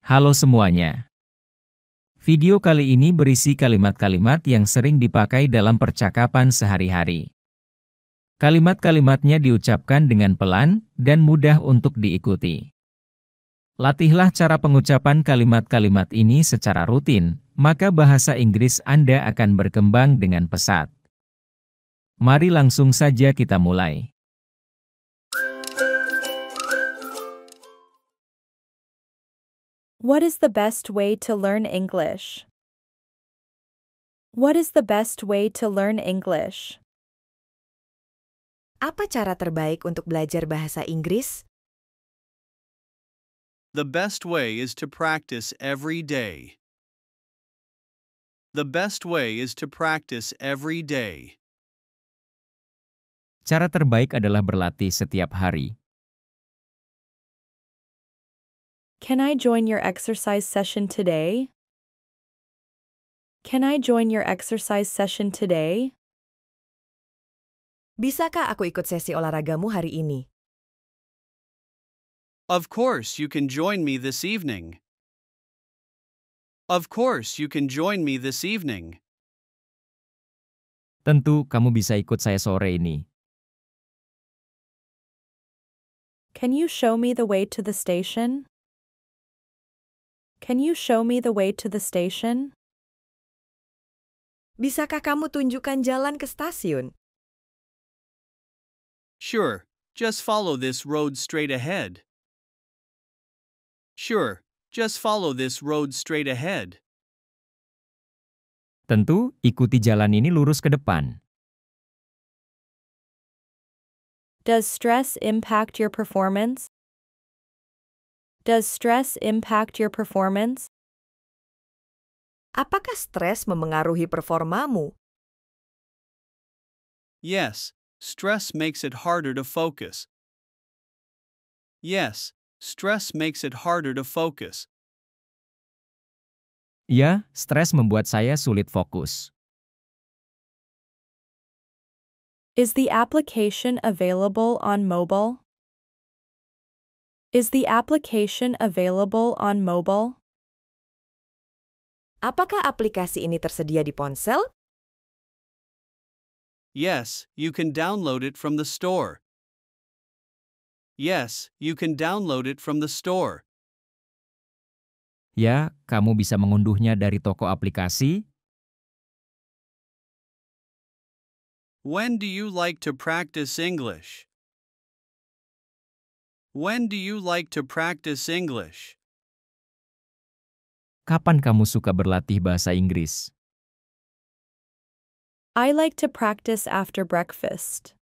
Halo semuanya. Video kali ini berisi kalimat-kalimat yang sering dipakai dalam percakapan sehari-hari. Kalimat-kalimatnya diucapkan dengan pelan dan mudah untuk diikuti. Latihlah cara pengucapan kalimat-kalimat ini secara rutin, maka bahasa Inggris Anda akan berkembang dengan pesat. Mari langsung saja kita mulai. What is the best way to learn English? What is the best way to learn English? Apa cara terbaik untuk belajar bahasa Inggris? The best way is to practice every day. The best way is to practice every day. Cara terbaik adalah berlatih setiap hari. Can I join your exercise session today? Can I join your exercise session today? Bisakah aku ikut sesi olahragamu hari ini? Of course you can join me this evening. Of course you can join me this evening. Tentu kamu bisa ikut saya sore ini. Can you show me the way to the station? Can you show me the way to the station? Bisakah kamu tunjukkan jalan ke stasiun? Sure, just follow this road straight ahead. Sure, just follow this road straight ahead. Tentu, ikuti jalan ini lurus ke depan. Does stress impact your performance? Does stress impact your performance? Apakah stres memengaruhi performamu? Yes, stress makes it harder to focus. Yes, stress makes it harder to focus. Ya, stres membuat saya sulit fokus. Is the application available on mobile? Is the application available on mobile? Apakah aplikasi ini tersedia di ponsel? Yes, you can download it from the store. Yes, you can download it from the store. Ya, kamu bisa mengunduhnya dari toko aplikasi. When do you like to practice English? When do you like to practice English? Kapan kamu suka berlatih bahasa Inggris? I like to practice after breakfast.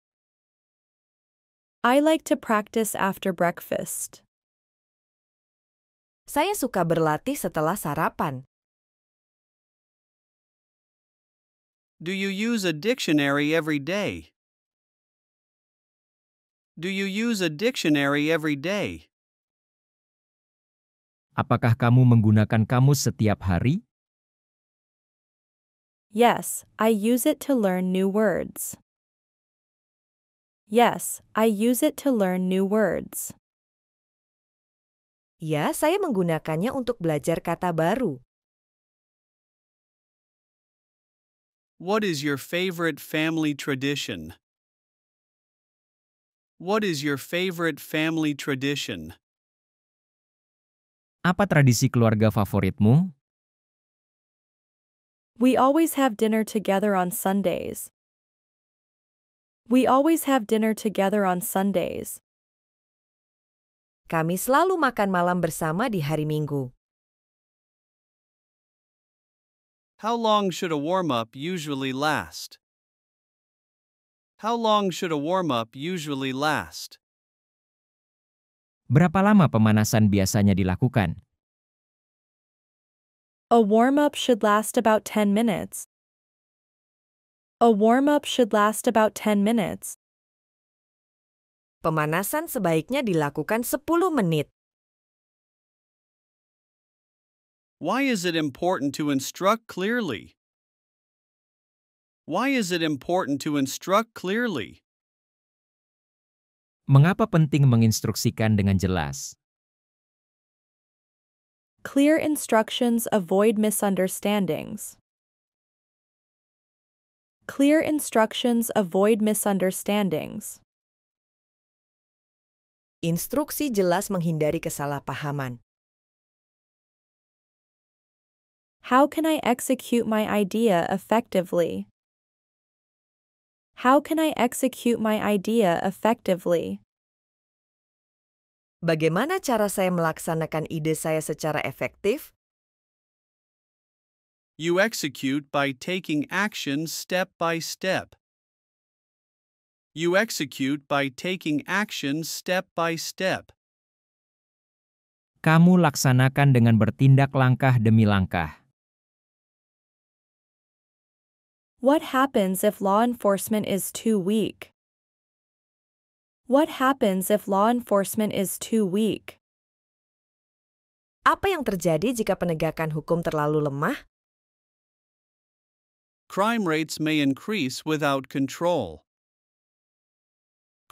I like to practice after breakfast. Saya suka berlatih setelah sarapan. Do you use a dictionary every day? Do you use a dictionary every day? Apakah kamu menggunakan kamus setiap hari? Yes, I use it to learn new words. Yes, I use it to learn new words. Ya, saya menggunakannya untuk belajar kata baru. What is your favorite family tradition? What is your favorite family tradition? Apa tradisi keluarga favoritmu? We always have dinner together on Sundays. We always have dinner together on Sundays. Kami selalu makan malam bersama di hari Minggu. How long should a warm-up usually last? How long should a warm-up usually last? Berapa lama pemanasan biasanya dilakukan? A warm-up should last about 10 minutes. A warm-up should last about 10 minutes. Pemanasan sebaiknya dilakukan 10 menit. Why is it important to instruct clearly? Why is it important to instruct clearly? Mengapa penting menginstruksikan dengan jelas? Clear instructions avoid misunderstandings. Clear instructions avoid misunderstandings. Instruksi jelas menghindari kesalahpahaman. How can I execute my idea effectively? How can I execute my idea effectively? Bagaimana cara saya melaksanakan ide saya secara efektif? You execute by taking action step by step. You execute by taking action step by step. Kamu laksanakan dengan bertindak langkah demi langkah. What happens if law enforcement is too weak? What happens if law enforcement is too weak? Apa yang terjadi jika penegakan hukum terlalu lemah? Crime rates may increase without control.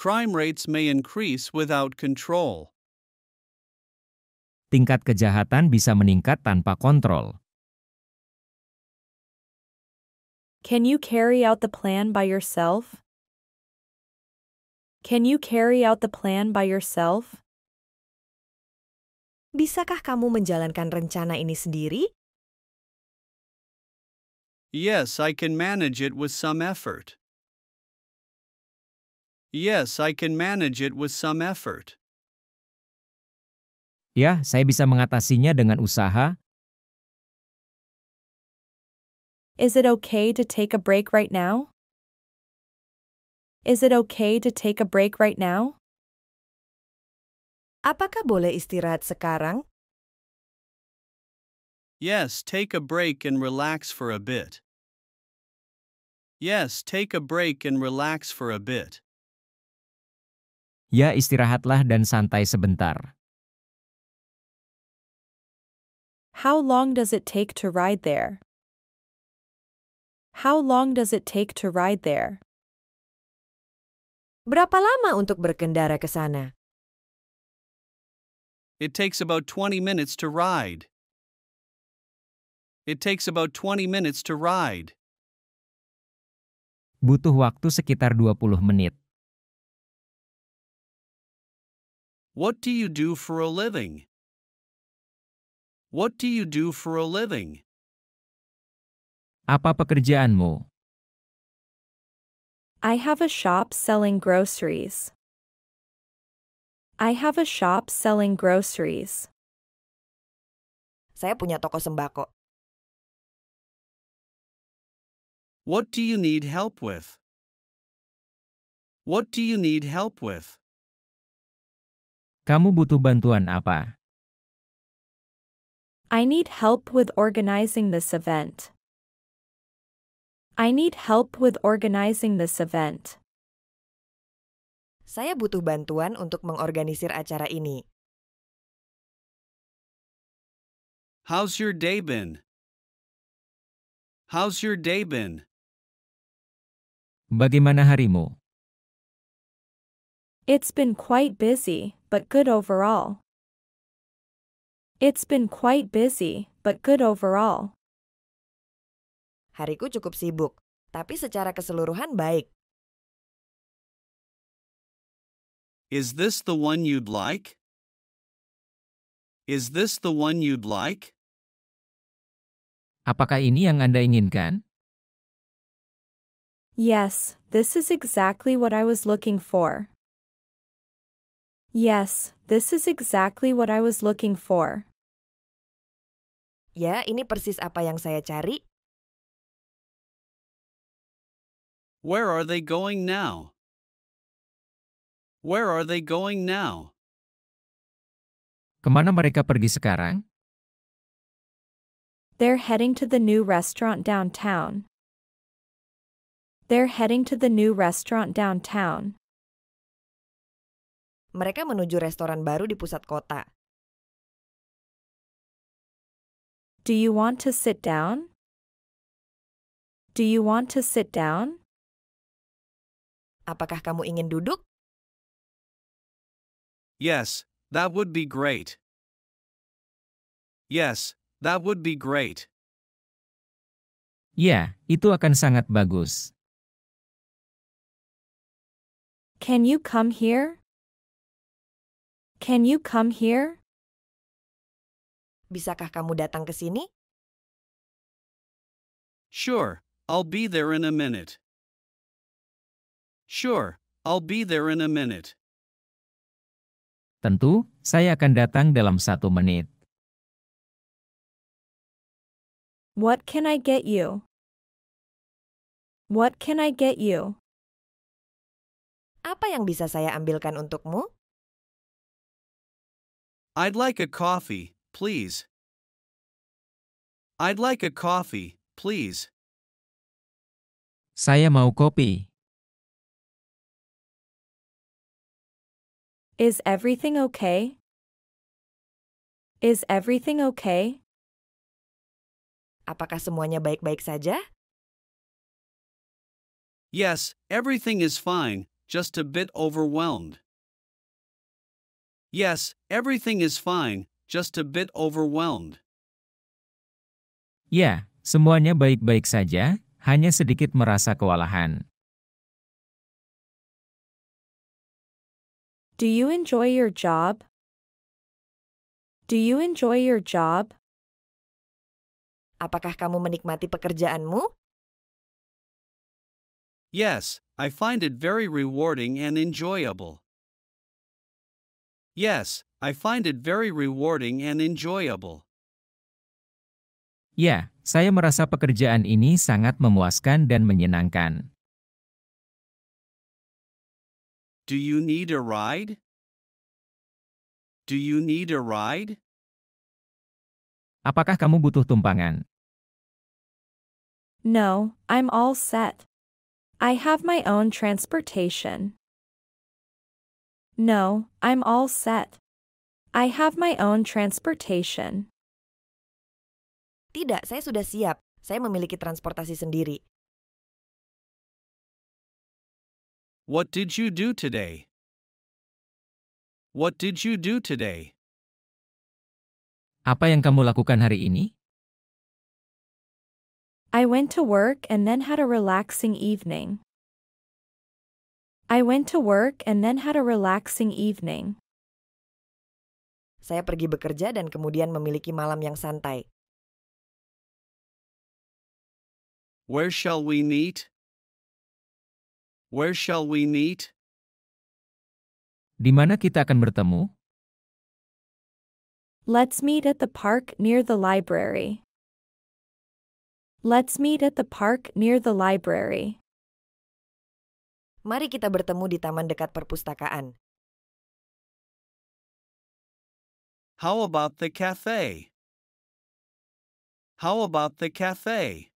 Crime rates may increase without control. Tingkat kejahatan bisa meningkat tanpa kontrol. Can you carry out the plan by yourself? Can you carry out the plan by yourself? Bisakah kamu menjalankan rencana ini sendiri? Yes, I can manage it with some effort. Yes, I can manage it with some effort. Ya, saya bisa mengatasinya dengan usaha. Is it okay to take a break right now? Is it okay to take a break right now? Apakah boleh istirahat sekarang? Yes, take a break and relax for a bit. Yes, take a break and relax for a bit. Ya, istirahatlah dan santai sebentar. How long does it take to ride there? How long does it take to ride there? Berapa lama untuk berkendara ke sana? It takes about 20 minutes to ride. It takes about 20 minutes to ride. Butuh waktu sekitar 20 menit. What do you do for a living? What do you do for a living? Apa pekerjaanmu? I have a shop selling groceries. I have a shop selling groceries. Saya punya toko sembako. What do you need help with? What do you need help with? Kamu butuh bantuan apa? I need help with organizing this event. I need help with organizing this event. Saya butuh bantuan untuk mengorganisir acara ini. How's your day been? How's your day been? Bagaimana harimu? It's been quite busy, but good overall. It's been quite busy, but good overall. Hariku cukup sibuk, tapi secara keseluruhan baik. Is this the one you'd like? Is this the one you'd like? Apakah ini yang Anda inginkan? Yes, this is exactly what I was looking for. Yes, this is exactly what I was looking for. Ya, ini persis apa yang saya cari. Where are they going now? Where are they going now? Kemana mereka pergi sekarang? They're heading to the new restaurant downtown. They're heading to the new restaurant downtown. Mereka menuju restoran baru di pusat kota. Do you want to sit down? Do you want to sit down? Apakah kamu ingin duduk? Yes, that would be great. Yes, that would be great. Ya, itu akan sangat bagus. Can you come here? Can you come here? Bisakah kamu datang ke sini? Sure, I'll be there in a minute. Sure, I'll be there in a minute. Tentu, saya akan datang dalam 1 menit. What can I get you? What can I get you? Apa yang bisa saya ambilkan untukmu? I'd like a coffee, please. I'd like a coffee, please. Saya mau kopi. Is everything okay? Is everything okay? Apakah semuanya baik-baik saja? Yes, everything is fine, just a bit overwhelmed. Yes, everything is fine, just a bit overwhelmed. Ya, semuanya baik-baik saja, hanya sedikit merasa kewalahan. Do you enjoy your job? Do you enjoy your job? Apakah kamu menikmati pekerjaanmu? Yes, I find it very rewarding and enjoyable. Yes, I find it very rewarding and enjoyable. Ya, saya merasa pekerjaan ini sangat memuaskan dan menyenangkan. Do you need a ride? Do you need a ride? Apakah kamu butuh tumpangan? No, I'm all set. I have my own transportation. No, I'm all set. I have my own transportation. Tidak, saya sudah siap. Saya memiliki transportasi sendiri. What did you do today? What did you do today? Apa yang kamu lakukan hari ini? I went to work and then had a relaxing evening. I went to work and then had a relaxing evening. Saya pergi bekerja dan kemudian memiliki malam yang santai. Where shall we meet? Where shall we meet? Di mana kita akan bertemu? Let's meet at the park near the library. Let's meet at the park near the library. Mari kita bertemu di taman dekat perpustakaan. How about the cafe? How about the cafe?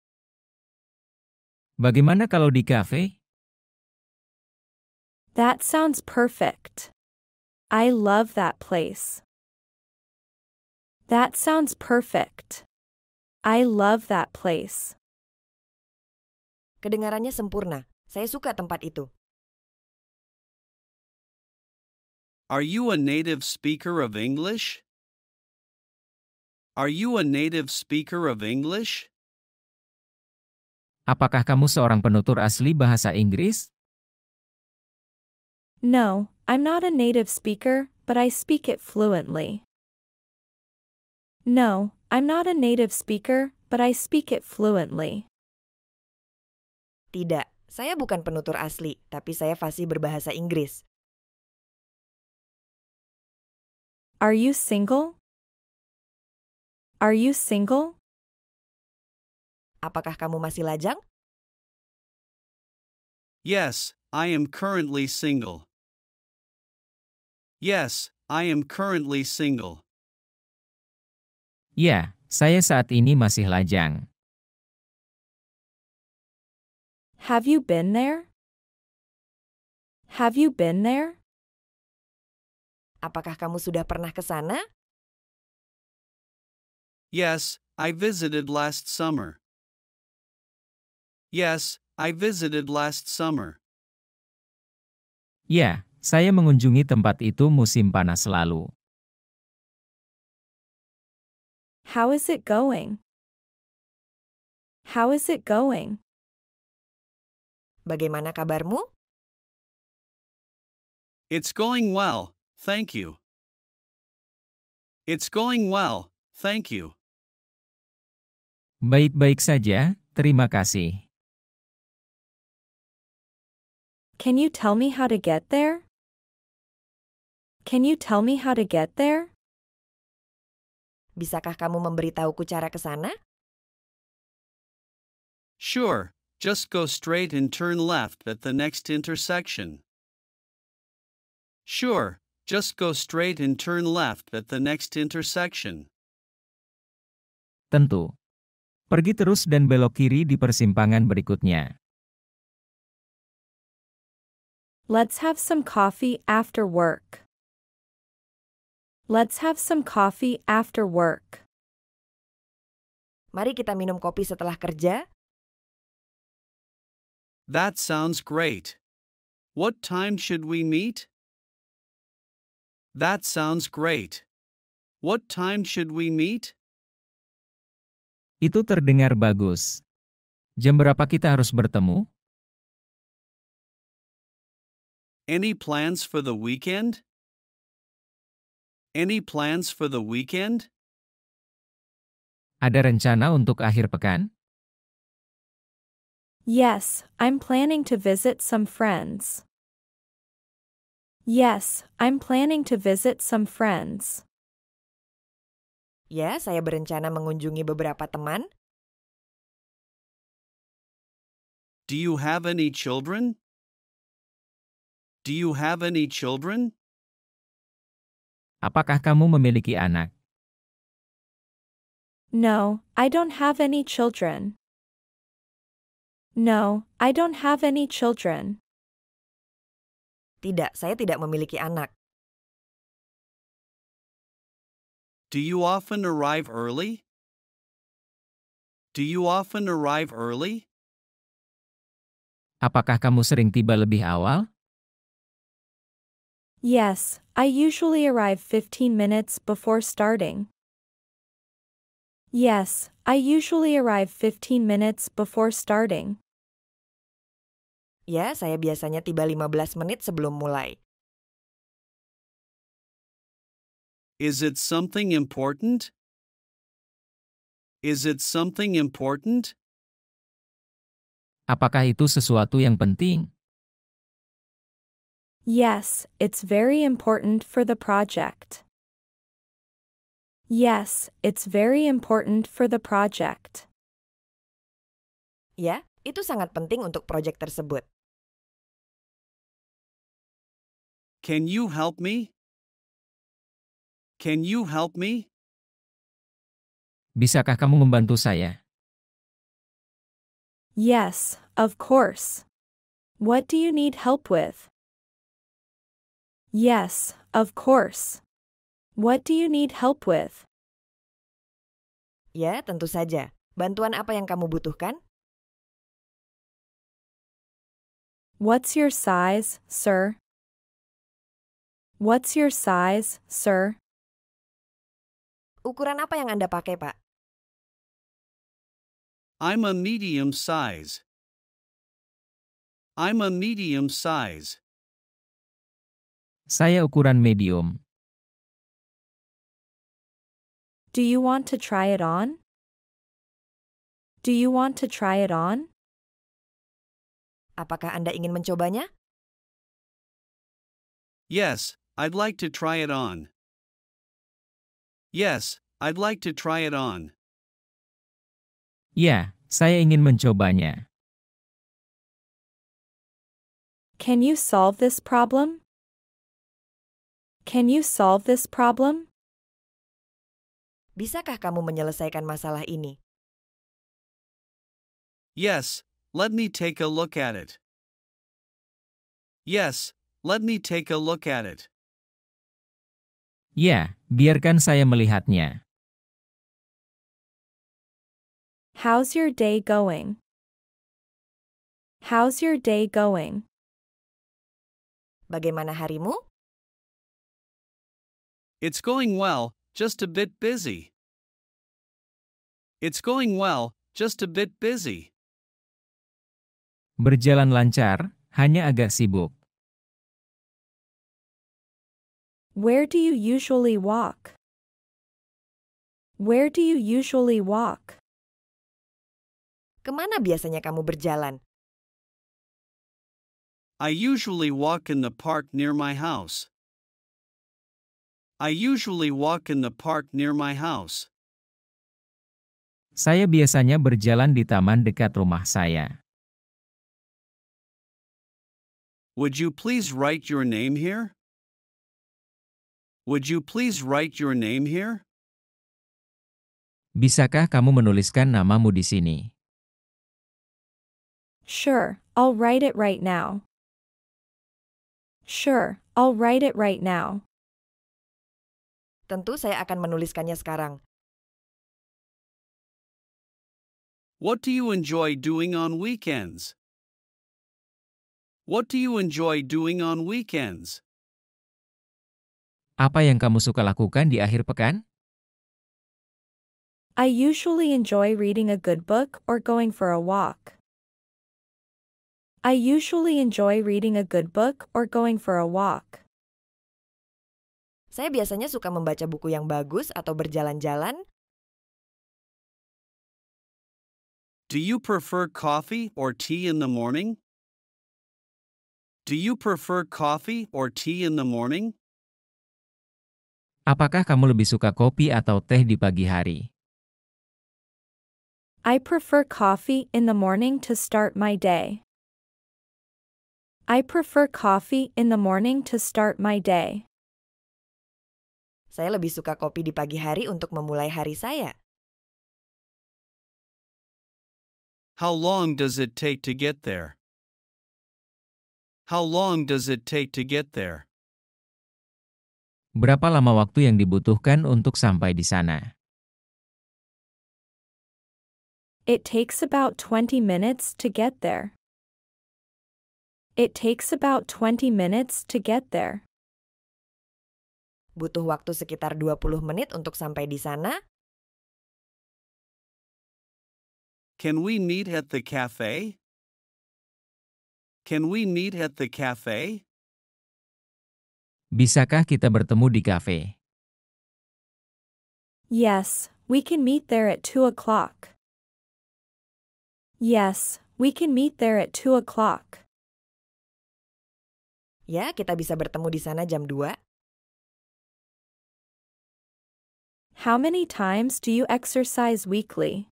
Bagaimana kalau di kafe? That sounds perfect. I love that place. That sounds perfect. I love that place. Kedengarannya sempurna. Saya suka tempat itu. Are you a native speaker of English? Are you a native speaker of English? Apakah kamu seorang penutur asli bahasa Inggris? No, I'm not a native speaker, but I speak it fluently. No, I'm not a native speaker, but I speak it fluently. Tidak, saya bukan penutur asli, tapi saya fasih berbahasa Inggris. Are you single? Are you single? Apakah kamu masih lajang? Yes, I am currently single. Yes, I am currently single. Ya, saya saat ini masih lajang. Have you been there? Have you been there? Apakah kamu sudah pernah ke sana? Yes, I visited last summer. Yes, I visited last summer. Ya, saya mengunjungi tempat itu musim panas lalu. How is it going? How is it going? Bagaimana kabarmu? It's going well, thank you. It's going well, thank you. Baik-baik saja, terima kasih. Can you tell me how to get there? Can you tell me how to get there? Bisakah kamu memberitahuku cara ke sana? Sure, just go straight and turn left at the next intersection. Sure, just go straight and turn left at the next intersection. Tentu. Pergi terus dan belok kiri di persimpangan berikutnya. Let's have some coffee after work. Let's have some coffee after work. Mari kita minum kopi setelah kerja. That sounds great. What time should we meet? That sounds great. What time should we meet? Itu terdengar bagus. Jam berapa kita harus bertemu? Any plans for the weekend? Any plans for the weekend? Ada rencana untuk akhir pekan? Yes, I'm planning to visit some friends. Yes, I'm planning to visit some friends. Ya, saya berencana mengunjungi beberapa teman. Do you have any children? Do you have any children? Apakah kamu memiliki anak? No, I don't have any children. No, I don't have any children. Tidak, saya tidak memiliki anak. Do you often arrive early? Do you often arrive early? Apakah kamu sering tiba lebih awal? Yes, I usually arrive 15 minutes before starting. Yes, I usually arrive 15 minutes before starting. Ya, saya biasanya tiba 15 menit sebelum mulai. Is it something important? Is it something important? Apakah itu sesuatu yang penting? Yes, it's very important for the project. Yes, it's very important for the project. Ya, itu sangat penting untuk proyek tersebut. Can you help me? Can you help me? Bisakah kamu membantu saya? Yes, of course. What do you need help with? Yes, of course. What do you need help with? Ya, tentu saja. Bantuan apa yang kamu butuhkan? What's your size, sir? What's your size, sir? Ukuran apa yang Anda pakai, Pak? I'm a medium size. I'm a medium size. Saya ukuran medium. Do you want to try it on? Do you want to try it on? Apakah Anda ingin mencobanya? Yes, I'd like to try it on. Yes, I'd like to try it on. Ya, saya ingin mencobanya. Can you solve this problem? Can you solve this problem? Bisakah kamu menyelesaikan masalah ini? Yes, let me take a look at it. Yes, let me take a look at it. Ya, biarkan saya melihatnya. How's your day going? How's your day going? Bagaimana harimu? It's going well, just a bit busy. It's going well, just a bit busy. Berjalan lancar, hanya agak sibuk. Where do you usually walk? Where do you usually walk? Kemana biasanya kamu berjalan? I usually walk in the park near my house. I usually walk in the park near my house. Saya biasanya berjalan di taman dekat rumah saya. Would you please write your name here? Would you please write your name here? Bisakah kamu menuliskan namamu di sini? Sure, I'll write it right now. Sure, I'll write it right now. Tentu saya akan menuliskannya sekarang. What do you enjoy doing on weekends? What do you enjoy doing on weekends? Apa yang kamu suka lakukan di akhir pekan? I usually enjoy reading a good book or going for a walk. I usually enjoy reading a good book or going for a walk. Saya biasanya suka membaca buku yang bagus atau berjalan-jalan. Do you prefer coffee or tea in the morning? Do you prefer coffee or tea in the morning? Apakah kamu lebih suka kopi atau teh di pagi hari? I prefer coffee in the morning to start my day. I prefer coffee in the morning to start my day. Saya lebih suka kopi di pagi hari untuk memulai hari saya. How long does it take to get there? How long does it take to get there? Berapa lama waktu yang dibutuhkan untuk sampai di sana? It takes about 20 minutes to get there. It takes about 20 minutes to get there. Butuh waktu sekitar 20 menit untuk sampai di sana. Can we meet at the cafe? Can we meet at the cafe? Bisakah kita bertemu di kafe? Yes, we can meet there at 2 o'clock. Yes, we can meet there at 2 o'clock. Ya, kita bisa bertemu di sana jam 2. How many times do you exercise weekly?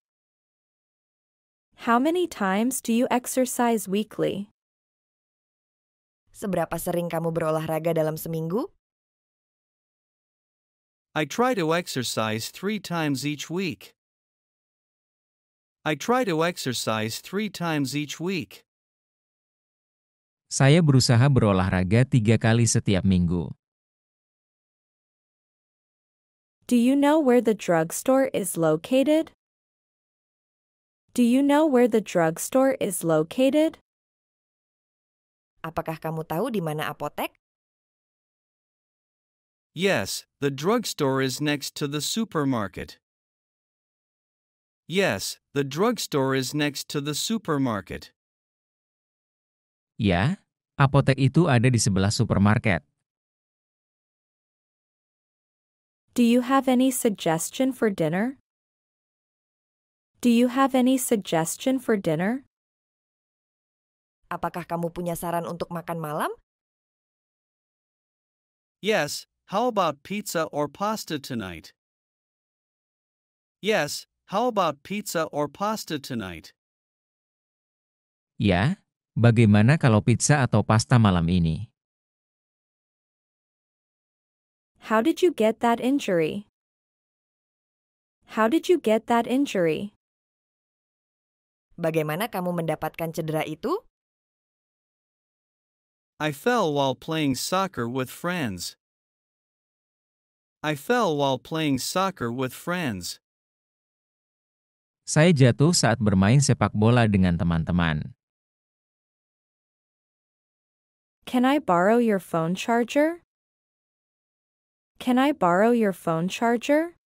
How many times do you exercise weekly? Seberapa sering kamu berolahraga dalam seminggu? I try to exercise 3 times each week. I try to exercise 3 times each week. Saya berusaha berolahraga 3 kali setiap minggu. Do you know where the drugstore is located? Do you know where the drugstore is located? Apakah kamu tahu di mana apotek? Yes, the drugstore is next to the supermarket. Yes, the drugstore is next to the supermarket. Ya, apotek itu ada di sebelah supermarket. Do you have any suggestion for dinner? Do you have any suggestion for dinner? Apakah kamu punya saran untuk makan malam? Yes, how about pizza or pasta tonight? Yes, how about pizza or pasta tonight? Ya, bagaimana kalau pizza atau pasta malam ini? How did you get that injury? How did you get that injury? Bagaimana kamu mendapatkan cedera itu? I fell while playing soccer with friends. I fell while playing soccer with friends. Saya jatuh saat bermain sepak bola dengan teman-teman. Can I borrow your phone charger? Can I borrow your phone charger?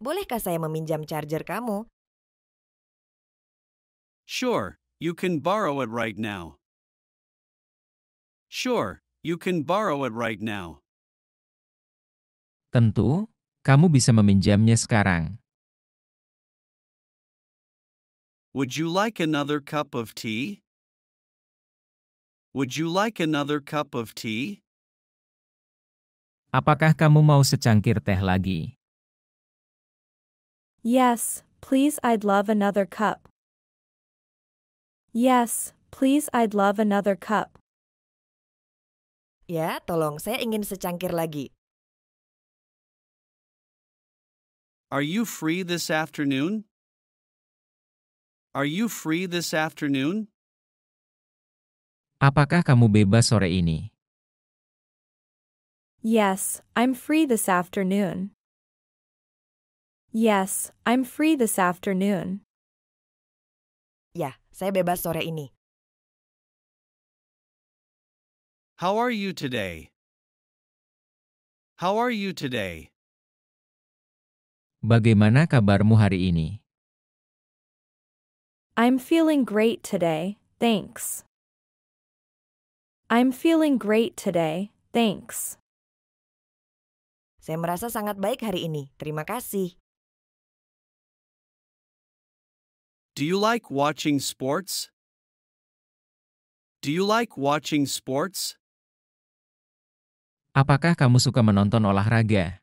bolehkah saya meminjam charger kamu? Sure, you can borrow it right now. Sure, you can borrow it right now. Tentu, kamu bisa meminjamnya sekarang. Would you like another cup of tea? Would you like another cup of tea? Apakah kamu mau secangkir teh lagi? Yes, please, I'd love another cup. Yes, please, I'd love another cup. Ya, tolong, saya ingin secangkir lagi. Are you free this afternoon? Are you free this afternoon? Apakah kamu bebas sore ini? Yes, I'm free this afternoon. Yes, I'm free this afternoon. Ya, saya bebas sore ini. How are you today? How are you today? Bagaimana kabarmu hari ini? I'm feeling great today, thanks. I'm feeling great today, thanks. Saya merasa sangat baik hari ini. Terima kasih. Do you like watching sports? Do you like watching sports? Apakah kamu suka menonton olahraga?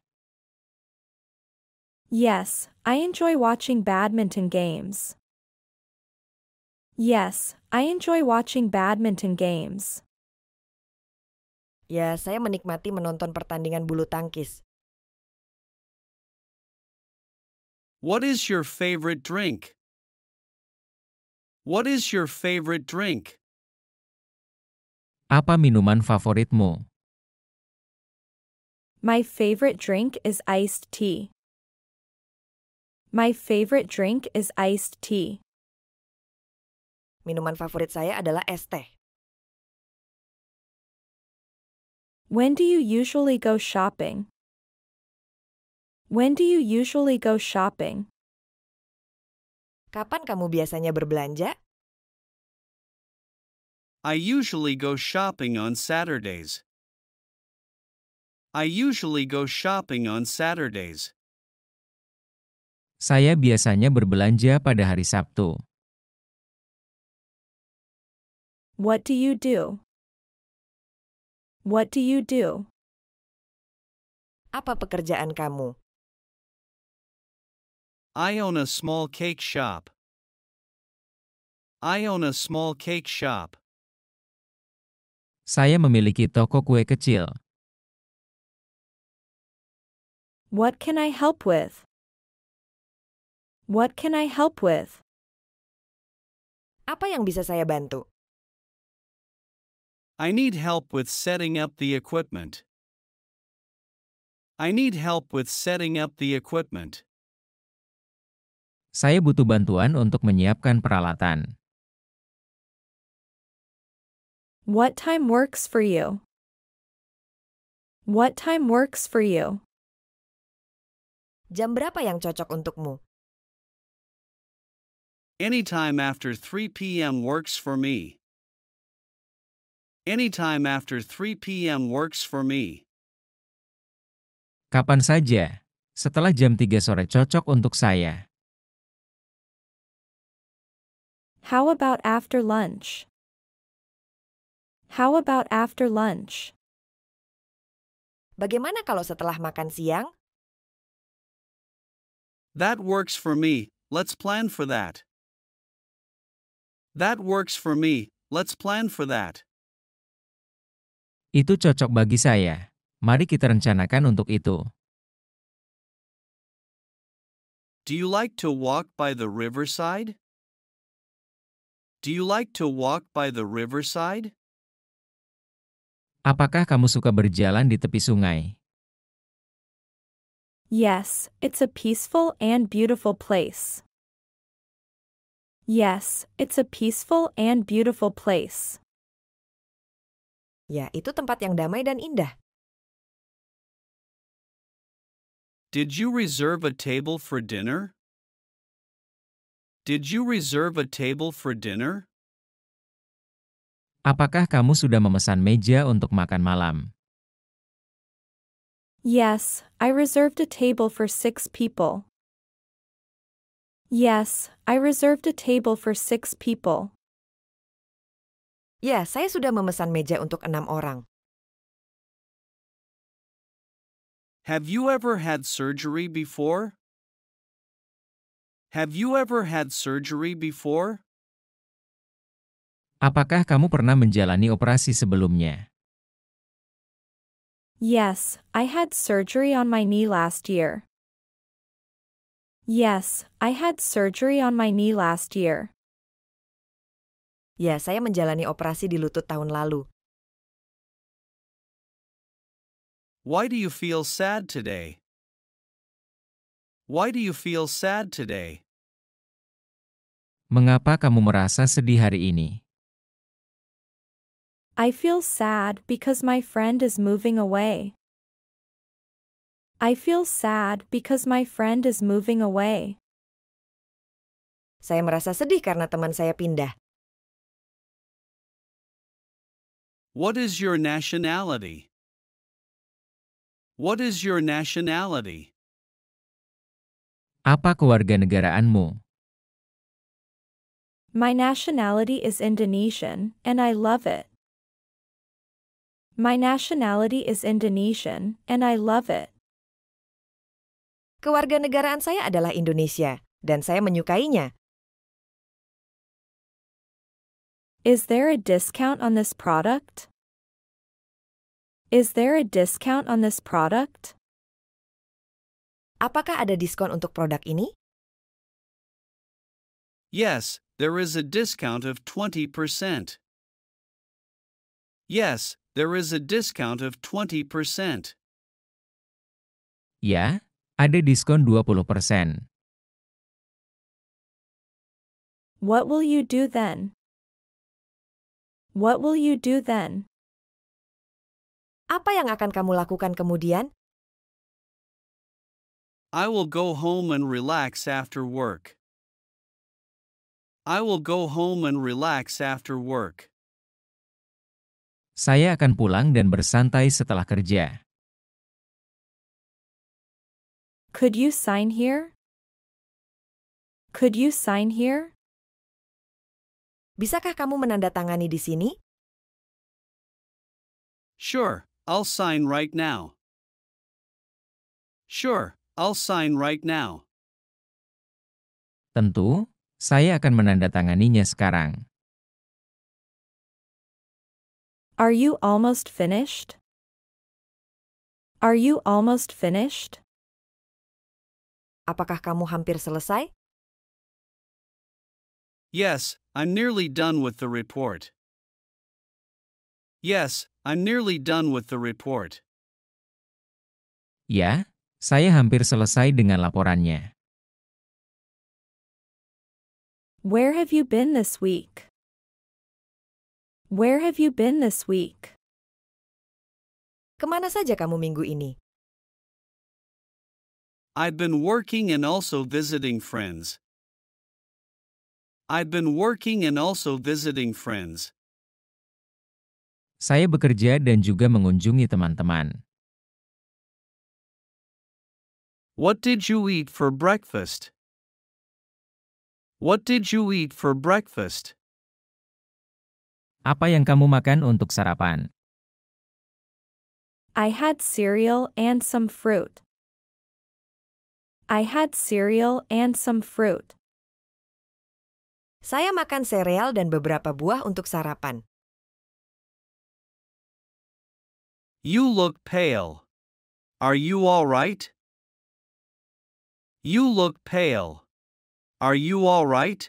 Yes, I enjoy watching badminton games. Yes, I enjoy watching badminton games. Ya, saya menikmati menonton pertandingan bulu tangkis. What is your favorite drink? What is your favorite drink? Apa minuman favoritmu? My favorite drink is iced tea. My favorite drink is iced tea. Minuman favorit saya adalah es teh. When do you usually go shopping? When do you usually go shopping? Kapan kamu biasanya berbelanja? I usually go shopping on Saturdays. I usually go shopping on Saturdays. Saya biasanya berbelanja pada hari Sabtu. What do you do? What do you do? Apa pekerjaan kamu? I own a small cake shop. I own a small cake shop. Saya memiliki toko kue kecil. What can I help with? What can I help with? Apa yang bisa saya bantu? I need help with setting up the equipment. I need help with setting up the equipment. Saya butuh bantuan untuk menyiapkan peralatan. What time works for you? What time works for you? Jam berapa yang cocok untukmu? Anytime after 3 p.m. works for me. Anytime after 3 p.m. works for me. Kapan saja, setelah jam 3 sore cocok untuk saya. How about after lunch? How about after lunch? Bagaimana kalau setelah makan siang? That works for me, let's plan for that. That works for me, let's plan for that. Itu cocok bagi saya. Mari kita rencanakan untuk itu. Do you like to walk by the riverside? Do you like to walk by the riverside? Apakah kamu suka berjalan di tepi sungai? Yes, it's a peaceful and beautiful place. Yes, it's a peaceful and beautiful place. Ya, itu tempat yang damai dan indah. Did you reserve a table for dinner? Did you reserve a table for dinner? Apakah kamu sudah memesan meja untuk makan malam? Yes, I reserved a table for 6 people. Yes, I reserved a table for 6 people. Ya, saya sudah memesan meja untuk 6 orang. Have you ever had surgery before? Have you ever had surgery before? Apakah kamu pernah menjalani operasi sebelumnya? Yes, I had surgery on my knee last year. Yes, I had surgery on my knee last year. Ya, saya menjalani operasi di lutut tahun lalu. Why do you feel sad today? Why do you feel sad today? Mengapa kamu merasa sedih hari ini? I feel sad because my friend is moving away. I feel sad because my friend is moving away. Saya merasa sedih karena teman saya pindah. What is your nationality? What is your nationality? Apa kewarganegaraanmu? My nationality is Indonesian, and I love it. My nationality is Indonesian, and I love it. Kewarganegaraan saya adalah Indonesia, dan saya menyukainya. Is there a discount on this product? Is there a discount on this product? Apakah ada diskon untuk produk ini? Yes, there is a discount of 20%. Yes, there is a discount of 20%. Ya, ada diskon 20%. What will you do then? What will you do then? Apa yang akan kamu lakukan kemudian? I will go home and relax after work. I will go home and relax after work. Saya akan pulang dan bersantai setelah kerja. Could you sign here? Could you sign here? Bisakah kamu menandatangani di sini? Sure, I'll sign right now. Sure, I'll sign right now. Tentu, saya akan menandatanganinya sekarang. Are you almost finished? Are you almost finished? Apakah kamu hampir selesai? Yes, I'm nearly done with the report. Yes, I'm nearly done with the report. Ya, saya hampir selesai dengan laporannya. Where have you been this week? Where have you been this week? Kemana saja kamu minggu ini? I've been working and also visiting friends. I've been working and also visiting friends. Saya bekerja dan juga mengunjungi teman-teman. What did you eat for breakfast? What did you eat for breakfast? Apa yang kamu makan untuk sarapan? I had cereal and some fruit. I had cereal and some fruit. Saya makan sereal dan beberapa buah untuk sarapan. You look pale. Are you all right? You look pale. Are you all right?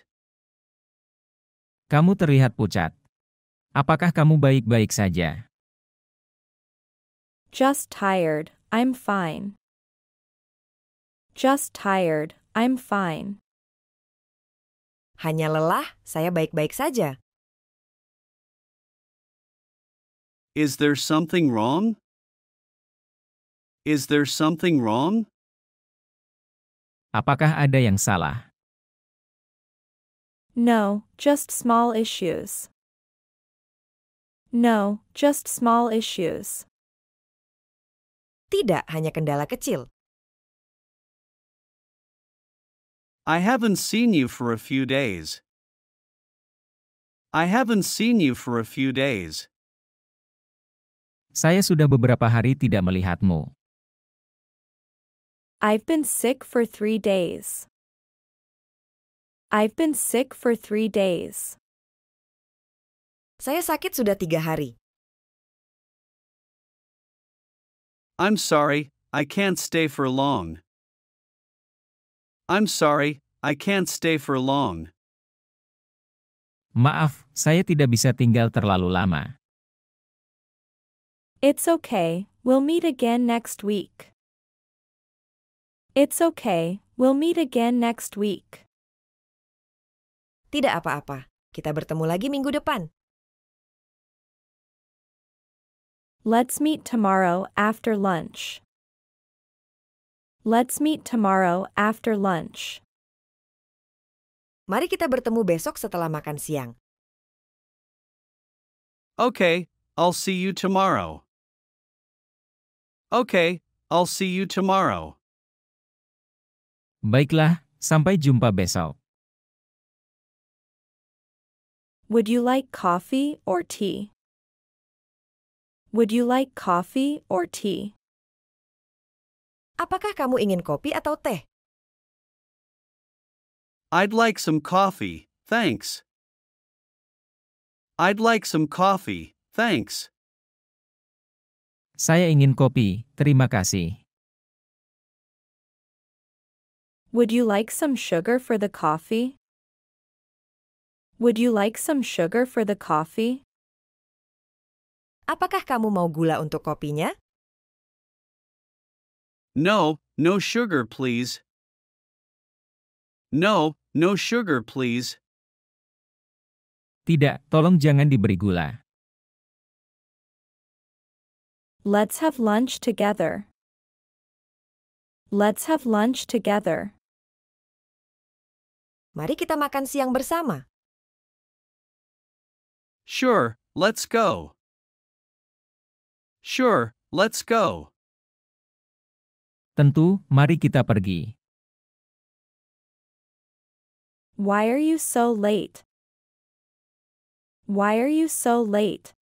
Kamu terlihat pucat. Apakah kamu baik-baik saja? Just tired, I'm fine. Just tired, I'm fine. Hanya lelah, saya baik-baik saja. Is there something wrong? Is there something wrong? Apakah ada yang salah? No, just small issues. No, just small issues. Tidak, hanya kendala kecil. I haven't seen you for a few days. I haven't seen you for a few days. Saya sudah beberapa hari tidak melihatmu. I've been sick for 3 days. I've been sick for 3 days. Saya sakit sudah 3 hari. I'm sorry, I can't stay for long. I'm sorry, I can't stay for long. Maaf, saya tidak bisa tinggal terlalu lama. It's okay, we'll meet again next week. It's okay, we'll meet again next week. Tidak apa-apa, kita bertemu lagi minggu depan. Let's meet tomorrow after lunch. Let's meet tomorrow after lunch. Mari kita bertemu besok setelah makan siang. Okay, I'll see you tomorrow. Okay, I'll see you tomorrow. Baiklah, sampai jumpa besok. Would you like coffee or tea? Would you like coffee or tea? Apakah kamu ingin kopi atau teh? I'd like some coffee, thanks. I'd like some coffee, thanks. Saya ingin kopi, terima kasih. Would you like some sugar for the coffee? Would you like some sugar for the coffee? Apakah kamu mau gula untuk kopinya? No, no sugar please. No, no sugar please. Tidak, tolong jangan diberi gula. Let's have lunch together. Let's have lunch together. Mari kita makan siang bersama. Sure, let's go. Sure, let's go. Tentu, mari kita pergi. Why are you so late? Why are you so late?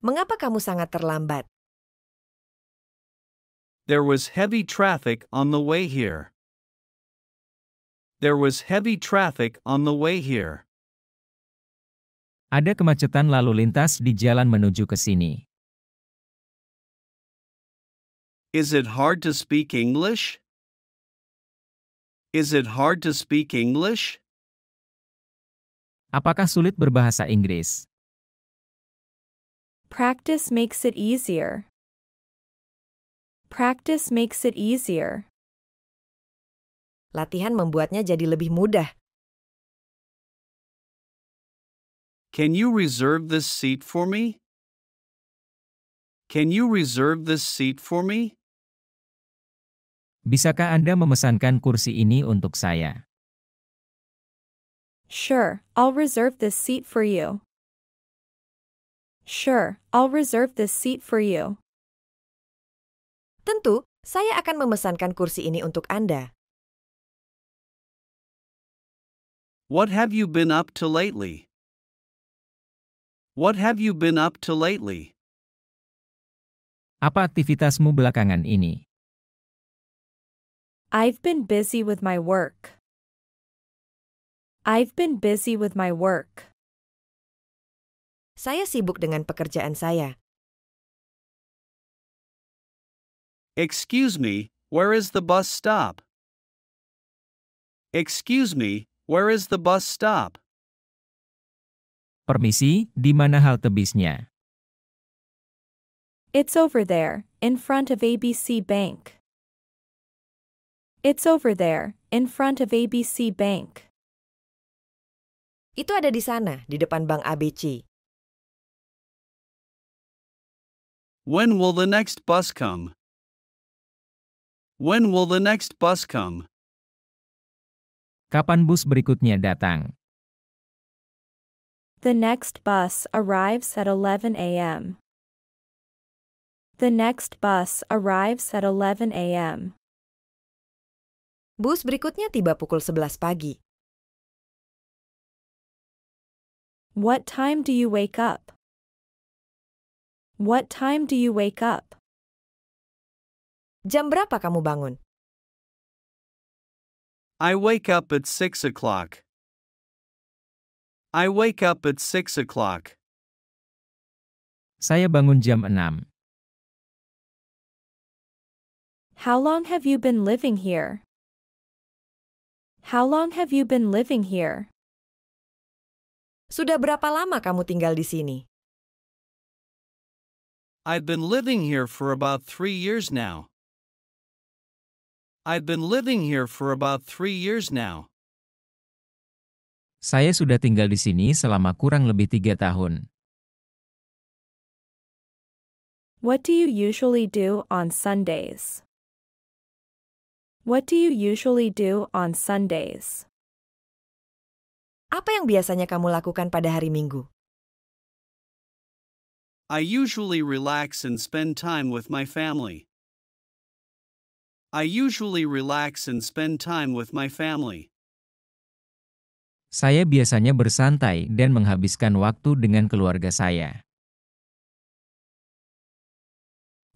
Mengapa kamu sangat terlambat? There was heavy traffic on the way here. There was heavy traffic on the way here. Ada kemacetan lalu lintas di jalan menuju ke sini. Is it hard to speak English? Is it hard to speak English? Apakah sulit berbahasa Inggris? Practice makes it easier. Practice makes it easier. Latihan membuatnya jadi lebih mudah. Can you reserve this seat for me? Can you reserve this seat for me? Bisakah Anda memesankan kursi ini untuk saya? Sure, I'll reserve this seat for you. Sure, I'll reserve this seat for you. Tentu, saya akan memesankan kursi ini untuk Anda. What have you been up to lately? What have you been up to lately? Apa aktivitasmu belakangan ini? I've been busy with my work. I've been busy with my work. Saya sibuk dengan pekerjaan saya. Excuse me, where is the bus stop? Excuse me, where is the bus stop? Permisi, di mana halte bisnya? It's over there, in front of ABC Bank. It's over there, in front of ABC Bank. Itu ada di sana, di depan Bank ABC. When will the next bus come? When will the next bus come? Kapan bus berikutnya datang? The next bus arrives at 11 a.m. The next bus arrives at 11 a.m. Bus berikutnya tiba pukul 11 pagi. What time do you wake up? What time do you wake up? Jam berapa kamu bangun? I wake up at 6 o'clock. I wake up at 6 o'clock. Saya bangun jam 6. How long have you been living here? How long have you been living here? Sudah berapa lama kamu tinggal di sini? I've been living here for about 3 years now. I've been living here for about 3 years now. Saya sudah tinggal di sini selama kurang lebih 3 tahun. What do you usually do on Sundays? What do you usually do on Sundays? Apa yang biasanya kamu lakukan pada hari Minggu? I usually relax and spend time with my family. I usually relax and spend time with my family. Saya biasanya bersantai dan menghabiskan waktu dengan keluarga saya.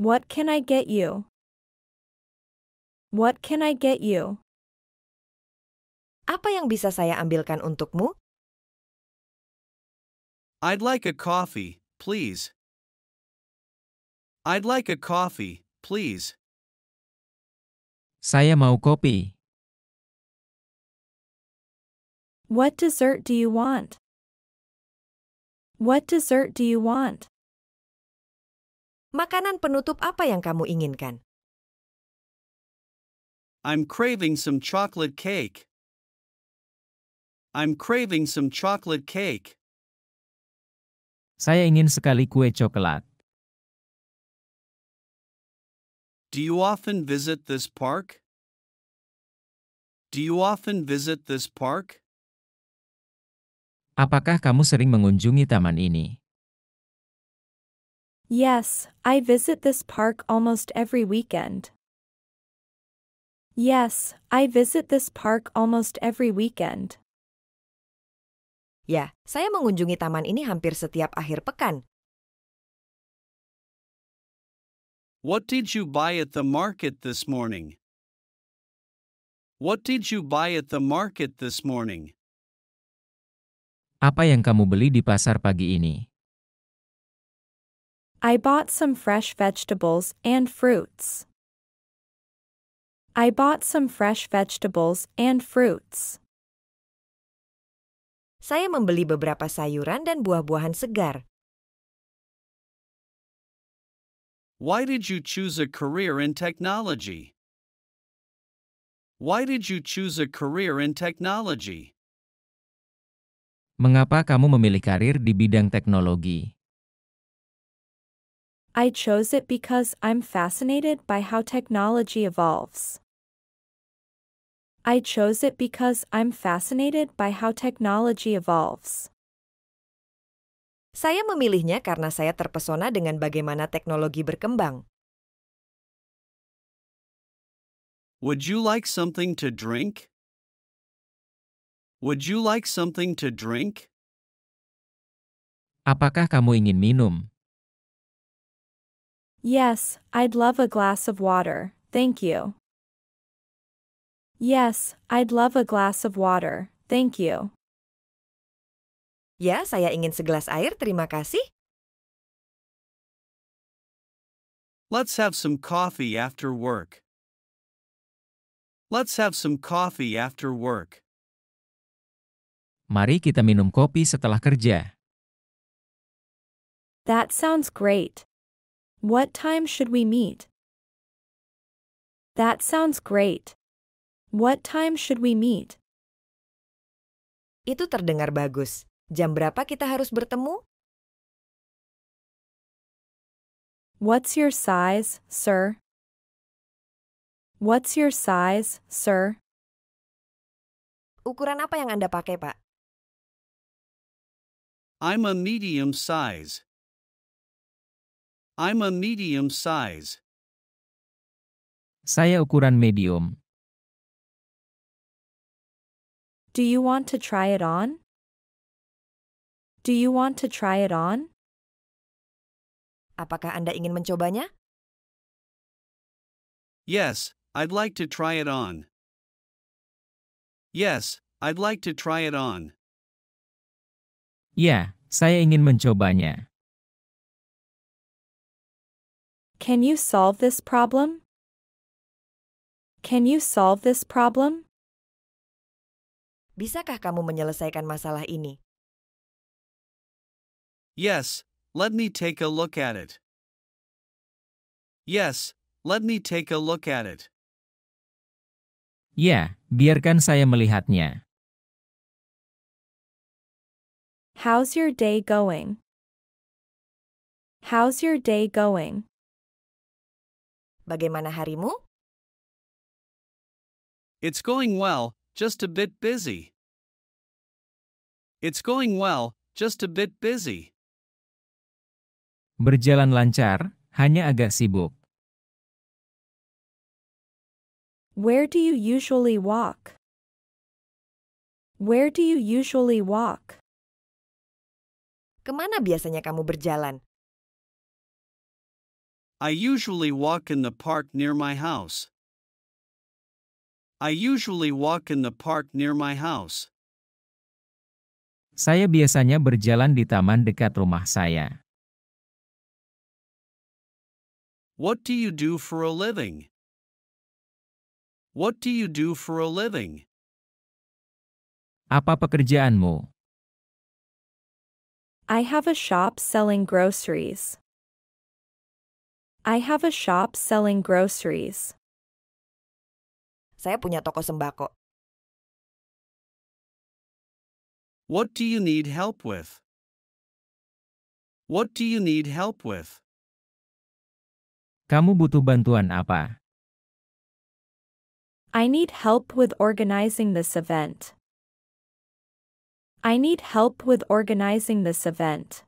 What can I get you? What can I get you? Apa yang bisa saya ambilkan untukmu? I'd like a coffee, please. I'd like a coffee, please. Saya mau kopi. What dessert do you want? What dessert do you want? Makanan penutup apa yang kamu inginkan? I'm craving some chocolate cake. I'm craving some chocolate cake. Saya ingin sekali kue coklat. Do you often visit this park? Do you often visit this park? Apakah kamu sering mengunjungi taman ini? Yes, I visit this park almost every weekend. Yes, I visit this park almost every weekend. Ya, saya mengunjungi taman ini hampir setiap akhir pekan. What did you buy at the market this morning? What did you buy at the market this morning? Apa yang kamu beli di pasar pagi ini? I bought some fresh vegetables and fruits. I bought some fresh vegetables and fruits. Saya membeli beberapa sayuran dan buah-buahan segar. Why did you choose a career in technology? Why did you choose a career in technology? Mengapa kamu memilih karir di bidang teknologi? I chose it because I'm fascinated by how technology evolves. I chose it because I'm fascinated by how technology evolves. Saya memilihnya karena saya terpesona dengan bagaimana teknologi berkembang. Would you like something to drink? Would you like something to drink? Apakah kamu ingin minum? Yes, I'd love a glass of water, thank you. Yes, I'd love a glass of water, thank you. Ya, saya ingin segelas air, terima kasih. Let's have some coffee after work. Let's have some coffee after work. Mari kita minum kopi setelah kerja. That sounds great. What time should we meet? That sounds great. What time should we meet? Itu terdengar bagus. Jam berapa kita harus bertemu? What's your size, sir? What's your size, sir? Ukuran apa yang Anda pakai, Pak? I'm a medium size. I'm a medium size. Saya ukuran medium. Do you want to try it on? Do you want to try it on? Apakah Anda ingin mencobanya? Yes, I'd like to try it on. Yes, I'd like to try it on. Ya, saya ingin mencobanya. Can you solve this problem? Can you solve this problem? Bisakah kamu menyelesaikan masalah ini? Yes, let me take a look at it. Yes, let me take a look at it. Ya, biarkan saya melihatnya. How's your day going? How's your day going? Bagaimana harimu? It's going well, just a bit busy. It's going well, just a bit busy. Berjalan lancar, hanya agak sibuk. Where do you usually walk? Where do you usually walk? Kemana biasanya kamu berjalan? I usually walk in the park near my house. I usually walk in the park near my house. Saya biasanya berjalan di taman dekat rumah saya. What do you do for a living? What do you do for a living? Apa pekerjaanmu? I have a shop selling groceries. I have a shop selling groceries. Saya punya toko sembako. What do you need help with? What do you need help with? Kamu butuh bantuan apa? I need help with organizing this event. I need help with organizing this event.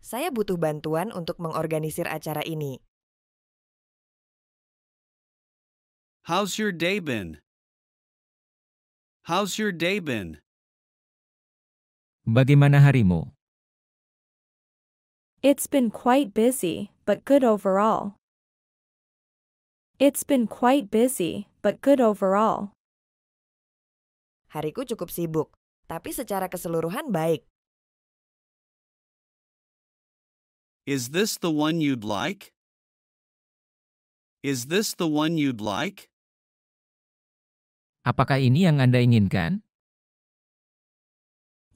Saya butuh bantuan untuk mengorganisir acara ini. How's your day been? How's your day been? Bagaimana harimu? It's been quite busy, but good overall. It's been quite busy, but good overall. Hariku cukup sibuk, tapi secara keseluruhan baik. Is this the one you'd like? Is this the one you'd like? Apakah ini yang Anda inginkan?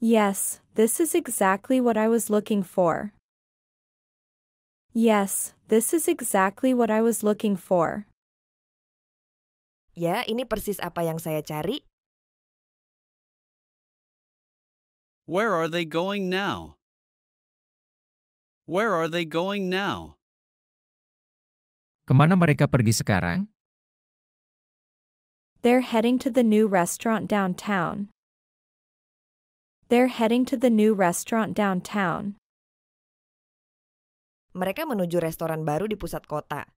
Yes, this is exactly what I was looking for. Yes, this is exactly what I was looking for. Ya, ini persis apa yang saya cari. Where are they going now? Where are they going now? Kemana mereka pergi sekarang? They're heading to the new restaurant downtown. They're heading to the new restaurant downtown. Mereka menuju restoran baru di pusat kota.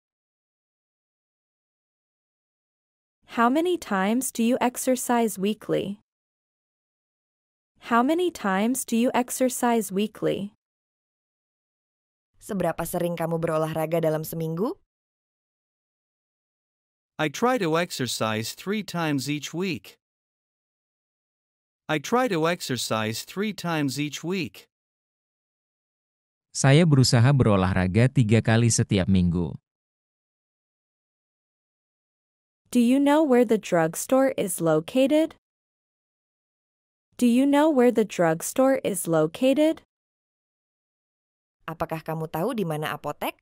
How many times do you exercise weekly? How many times do you exercise weekly? Seberapa sering kamu berolahraga dalam seminggu? I try to exercise 3 times each week. I try to exercise 3 times each week. Saya berusaha berolahraga 3 kali setiap minggu. Do you know where the drugstore is located? Do you know where the drugstore is located? Apakah kamu tahu di mana apotek?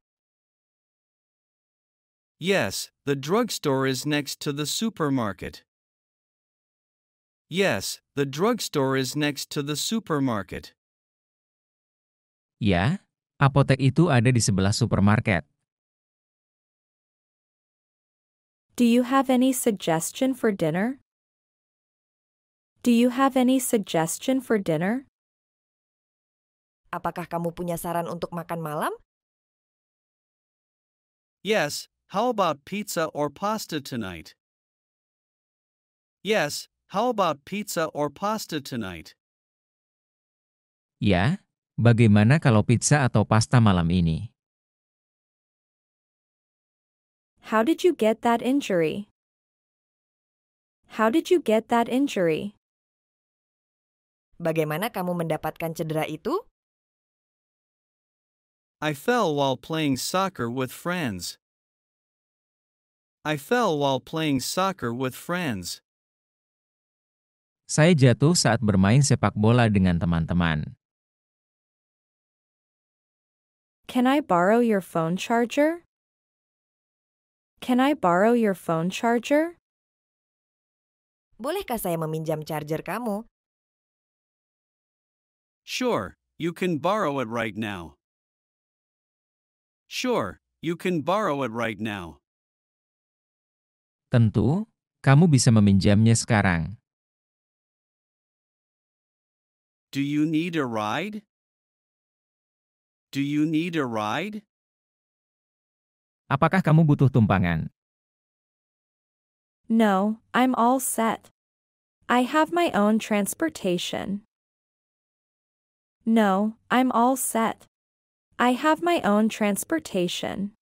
Yes, the drugstore is next to the supermarket. Yes, the drugstore is next to the supermarket. Ya, apotek itu ada di sebelah supermarket. Do you have any suggestion for dinner? Do you have any suggestion for dinner? Apakah kamu punya saran untuk makan malam? Yes, how about pizza or pasta tonight? Yes, how about pizza or pasta tonight? Ya, bagaimana kalau pizza atau pasta malam ini? How did you get that injury? How did you get that injury? Bagaimana kamu mendapatkan cedera itu? I fell while playing soccer with friends. I fell while playing soccer with friends. Saya jatuh saat bermain sepak bola dengan teman-teman. Can I borrow your phone charger? Can I borrow your phone charger? Bolehkah saya meminjam charger kamu? Sure, you can borrow it right now. Sure, you can borrow it right now. Tentu, kamu bisa meminjamnya sekarang. Do you need a ride? Do you need a ride? Apakah kamu butuh tumpangan? No, I'm all set. I have my own transportation. No, I'm all set. I have my own transportation.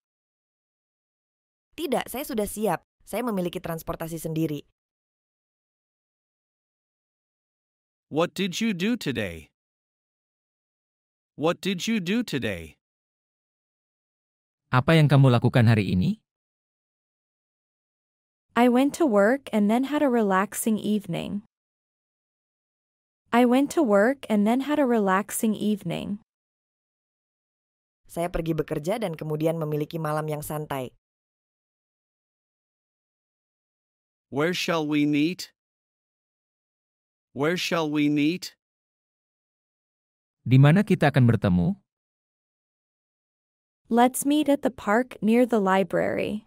Tidak, saya sudah siap. Saya memiliki transportasi sendiri. What did you do today? What did you do today? Apa yang kamu lakukan hari ini? I went to work and then had a relaxing evening. I went to work and then had a relaxing evening. Saya pergi bekerja dan kemudian memiliki malam yang santai. Where shall we meet? Where shall we meet? Di mana kita akan bertemu? Let's meet at the park near the library.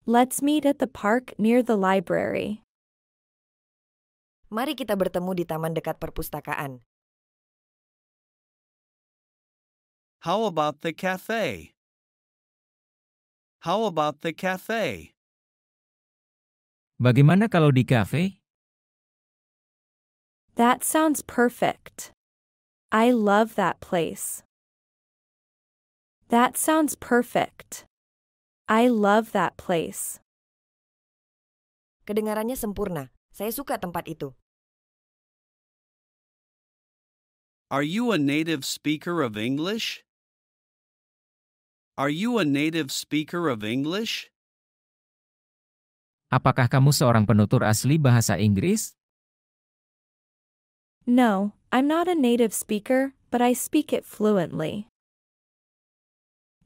Let's meet at the park near the library. Mari kita bertemu di taman dekat perpustakaan. How about the cafe? How about the cafe? Bagaimana kalau di kafe? That sounds perfect. I love that place. That sounds perfect. I love that place. Kedengarannya sempurna. Saya suka tempat itu. Are you a native speaker of English? Are you a native speaker of English? Apakah kamu seorang penutur asli bahasa Inggris? No, I'm not a native speaker, but I speak it fluently.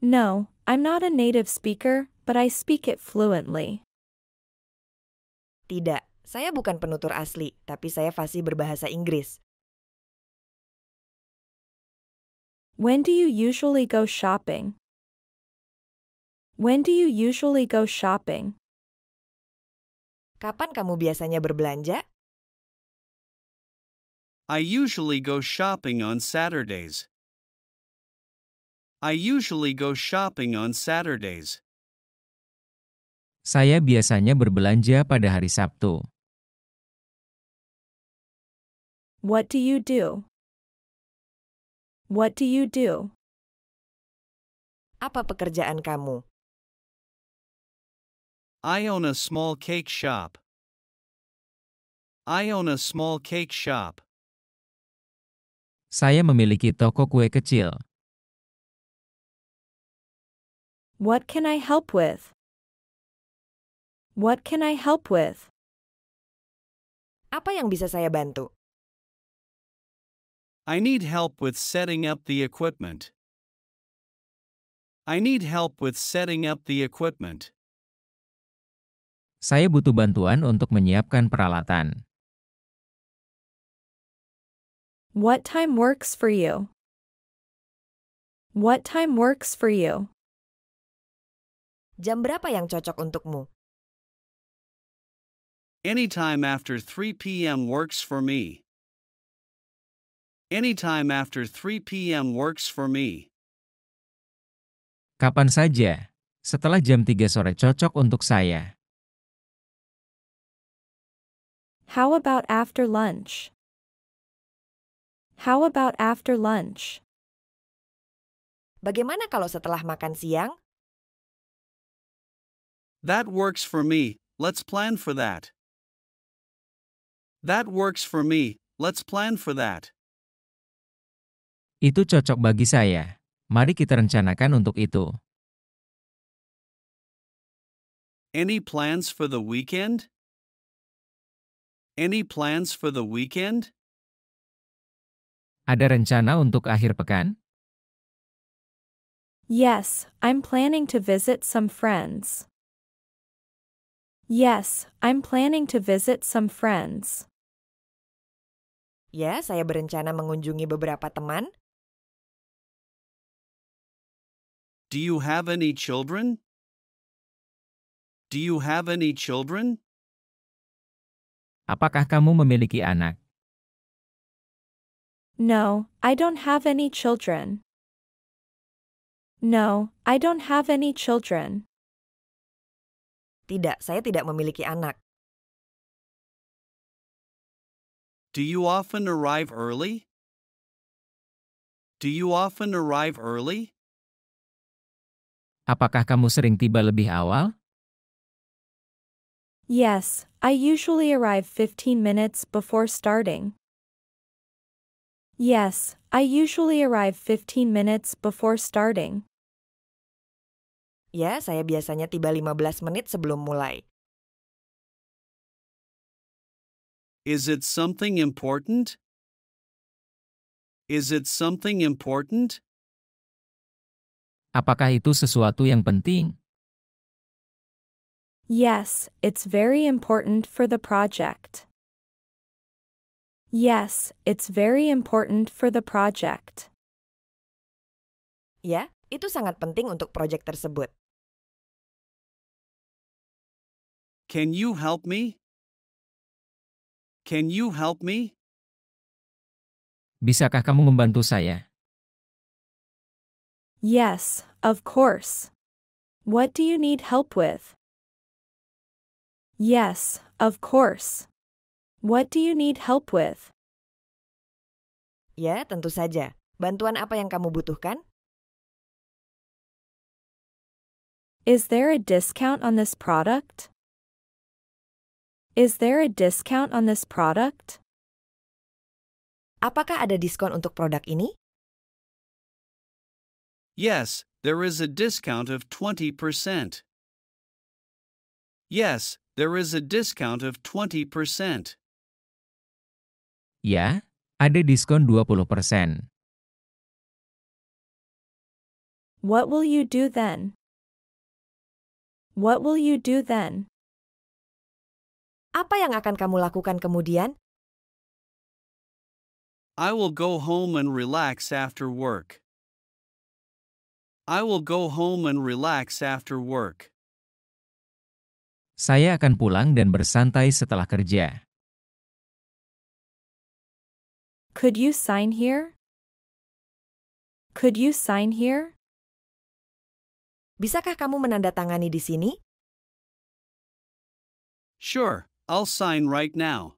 No, I'm not a native speaker, but I speak it fluently. Tidak, saya bukan penutur asli, tapi saya fasih berbahasa Inggris. When do you usually go shopping? When do you usually go shopping? Kapan kamu biasanya berbelanja? I usually go shopping on Saturdays. I usually go shopping on Saturdays. Saya biasanya berbelanja pada hari Sabtu. What do you do? What do you do? Apa pekerjaan kamu? I own a small cake shop. I own a small cake shop. Saya memiliki toko kue kecil. What can I help with? What can I help with? Apa yang bisa saya bantu? I need help with setting up the equipment. I need help with setting up the equipment. Saya butuh bantuan untuk menyiapkan peralatan. What time works for you? What time works for you? Jam berapa yang cocok untukmu? Anytime after 3 p.m. works for me. Anytime after 3 p.m. works for me. Kapan saja, setelah jam 3 sore cocok untuk saya. How about after lunch? How about after lunch? Bagaimana kalau setelah makan siang? That works for me, let's plan for that. That works for me, let's plan for that. Itu cocok bagi saya. Mari kita rencanakan untuk itu. Any plans for the weekend? Any plans for the weekend? Ada rencana untuk akhir pekan? Yes, I'm planning to visit some friends. Yes, I'm planning to visit some friends. Ya, saya berencana mengunjungi beberapa teman. Do you have any children? Do you have any children? Apakah kamu memiliki anak? No, I don't have any children. No, I don't have any children. Tidak, saya tidak memiliki anak. Do you often arrive early? Do you often arrive early? Apakah kamu sering tiba lebih awal? Yes, I usually arrive 15 minutes before starting. Yes, I usually arrive 15 minutes before starting. Ya, saya biasanya tiba 15 menit sebelum mulai. Is it something important? Is it something important? Apakah itu sesuatu yang penting? Yes, it's very important for the project. Yes, it's very important for the project. Ya, itu sangat penting untuk proyek tersebut. Can you help me? Can you help me? Bisakah kamu membantu saya? Yes, of course. What do you need help with? Yes, of course. What do you need help with? Ya, tentu saja. Bantuan apa yang kamu butuhkan? Is there a discount on this product? Is there a discount on this product? Apakah ada diskon untuk produk ini? Yes, there is a discount of 20%. Yes, there is a discount of 20%. Ya, ada diskon 20%. What will you do then? What will you do then? Apa yang akan kamu lakukan kemudian? I will go home and relax after work. I will go home and relax after work. Saya akan pulang dan bersantai setelah kerja. Could you sign here? Could you sign here? Bisakah kamu menandatangani di sini? Sure, I'll sign right now.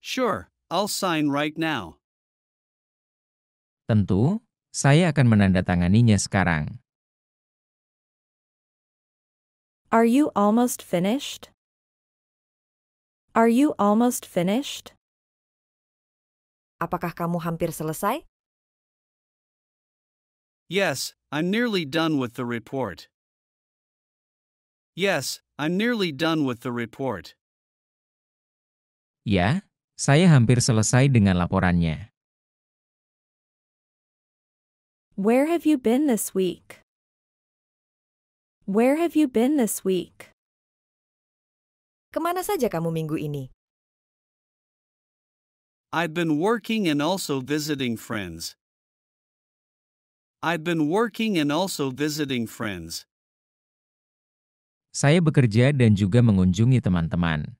Sure, I'll sign right now. Tentu, saya akan menandatanganinya sekarang. Are you almost finished? Are you almost finished? Apakah kamu hampir selesai? Yes, I'm nearly done with the report. Yes, I'm nearly done with the report. Ya, saya hampir selesai dengan laporannya. Where have you been this week? Where have you been this week? Kemana saja kamu minggu ini? I've been working and also visiting friends. I've been working and also visiting friends. Saya bekerja dan juga mengunjungi teman-teman.